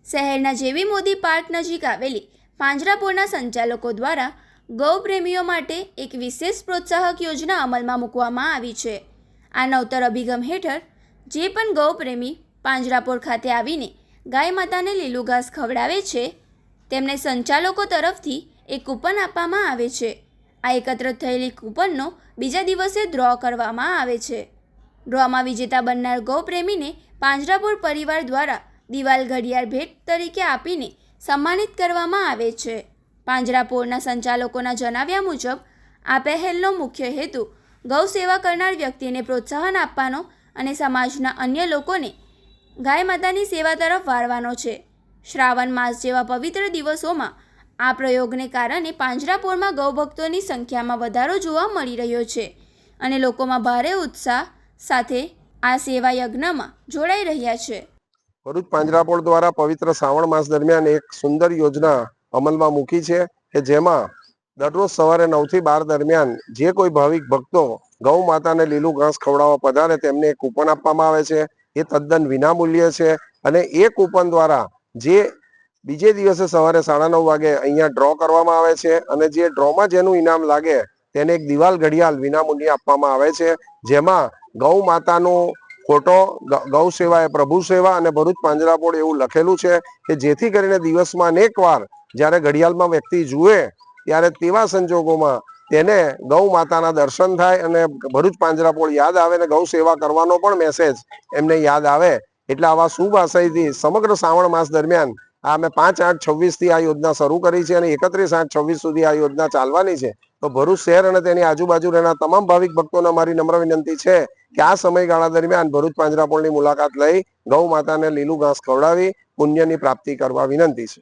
શહેરના જેવી મોદી પાર્ક નજીક આવેલી પાંજરાપોળના સંચાલકો દ્વારા ગૌ પ્રેમીઓ માટે એક વિશેષ પ્રોત્સાહક યોજના અમલમાં મૂકવામાં આવી છે। આ નવતર અભિગમ હેઠળ જે પણ ગૌ પ્રેમી પાંજરાપોળ ખાતે આવીને ગાય માતાને લીલું ઘાસ ખવડાવે છે તેમને સંચાલકો તરફથી એક કૂપન આપવામાં આવે છે। આ એકત્ર થયેલી કૂપનનો બીજા દિવસે ડ્રો કરવામાં આવે છે। ડ્રોમાં વિજેતા બનનાર ગૌ પ્રેમીને પાંજરાપોળ પરિવાર દ્વારા દિવાલ ઘડિયાળ ભેટ તરીકે આપીને સન્માનિત કરવામાં આવે છે। પાંજરાપોળના સંચાલકોના જણાવ્યા મુજબ આ પહેલનો મુખ્ય હેતુ ગૌ સેવા કરનાર વ્યક્તિને પ્રોત્સાહન આપવાનો અને સમાજના અન્ય લોકોને ગાય માતાની સેવા તરફ વાળવાનો છે। શ્રાવણ માસ જેવા પવિત્ર દિવસોમાં આ પ્રયોગને કારણે પાંજરાપોળમાં ગૌભક્તોની સંખ્યામાં વધારો જોવા મળી રહ્યો છે અને લોકોમાં ભારે ઉત્સાહ સાથે આ સેવા યજ્ઞમાં જોડાઈ રહ્યા છે। ભરૂચ પાંજરાપોળ દ્વારા પવિત્ર શ્રાવણ માસ દરમિયાન એક સુંદર યોજના અમલમાં મૂકી છે કે જેમાં દરરોજ સવારે 9 થી 12 દરમિયાન જે કોઈ ભાવિક ભક્તો ગૌ માતાને લીલું ઘાસ ખવડાવવા પધારે તેમને એક કૂપન આપવામાં આવે છે। એ તદ્દન વિનામૂલ્ય છે અને એ કૂપન દ્વારા જે બીજે દિવસે સવારે 9:30 વાગે અહીંયા ડ્રો કરવામાં આવે છે અને જે ડ્રોમાં જેનું ઇનામ લાગે તેને એક દિવાલ ઘડિયાળ વિનામૂલ્યે આપવામાં આવે છે, જેમાં ગૌ માતાનું ફોટો, ગૌ સેવા એ પ્રભુ સેવા અને ભરૂચ પાંજરાપોળ એવું લખેલું છે કે જેથી કરીને દિવસમાં અનેક વાર જ્યારે ઘડિયાળમાં વ્યક્તિ જુએ ત્યારે તેવા સંજોગોમાં તેને ગૌ માતાના દર્શન થાય અને ભરૂચ પાંજરાપોળ યાદ આવે અને ગૌ સેવા કરવાનો પણ મેસેજ એમને યાદ આવે। એટલે આવા શુભ આશયથી સમગ્ર શ્રાવણ માસ દરમિયાન અમે 5/8/26 થી આ યોજના શરૂ કરી છે અને 31/8/26 સુધી આ યોજના ચાલવાની છે। તો ભરૂચ શહેર અને તેની આજુબાજુ રહેનાર તમામ ભાવિક ભક્તોને અમારી નમ્ર વિનંતી છે કે આ સમયગાળા દરમિયાન ભરૂચ પાંજરાપોળની મુલાકાત લઈ ગૌ માતાને લીલું ઘાસ ખવડાવી પુણ્યની પ્રાપ્તિ કરવા વિનંતી છે।